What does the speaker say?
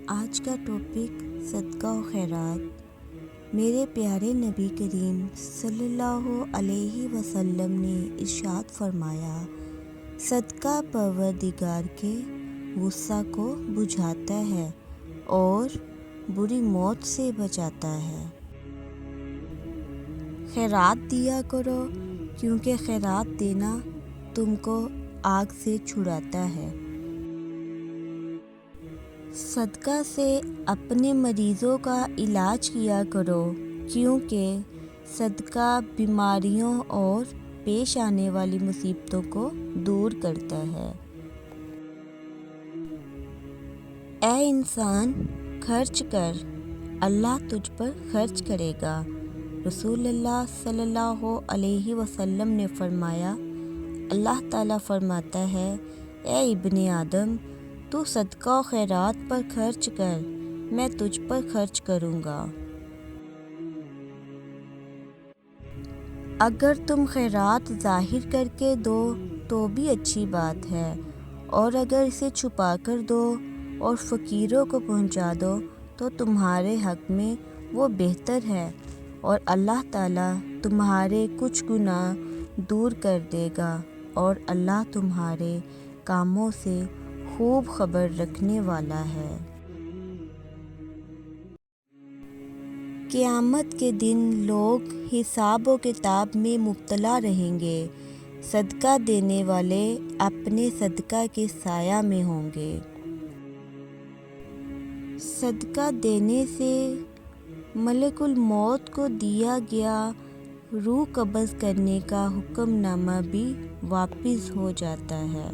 آج کا ٹاپک صدقہ و خیرات۔ میرے پیارے نبی کریم صلی اللہ علیہ وسلم نے ارشاد فرمایا، صدقہ پروردگار کے غصہ کو بجھاتا ہے اور بری موت سے بچاتا ہے۔ خیرات دیا کرو کیونکہ خیرات دینا تم کو آگ سے چھڑاتا ہے۔ صدقہ سے اپنے مریضوں کا علاج کیا کرو کیونکہ صدقہ بیماریوں اور پیش آنے والی مصیبتوں کو دور کرتا ہے۔ اے انسان، خرچ کر، اللہ تجھ پر خرچ کرے گا۔ رسول اللہ صلی اللہ علیہ وسلم نے فرمایا، اللہ تعالیٰ فرماتا ہے، اے ابن آدم، تو صدقہ و خیرات پر خرچ کر، میں تجھ پر خرچ کروں گا۔ اگر تم خیرات ظاہر کر کے دو تو بھی اچھی بات ہے، اور اگر اسے چھپا کر دو اور فقیروں کو پہنچا دو تو تمہارے حق میں وہ بہتر ہے، اور اللہ تعالیٰ تمہارے کچھ گناہ دور کر دے گا، اور اللہ تمہارے کاموں سے خوب خبر رکھنے والا ہے۔ قیامت کے دن لوگ حساب و کتاب میں مبتلا رہیں گے۔ صدقہ دینے والے اپنے صدقہ کے سایہ میں ہوں گے۔ صدقہ دینے سے ملک الموت کو دیا گیا روح قبض کرنے کا حکم نامہ بھی واپس ہو جاتا ہے۔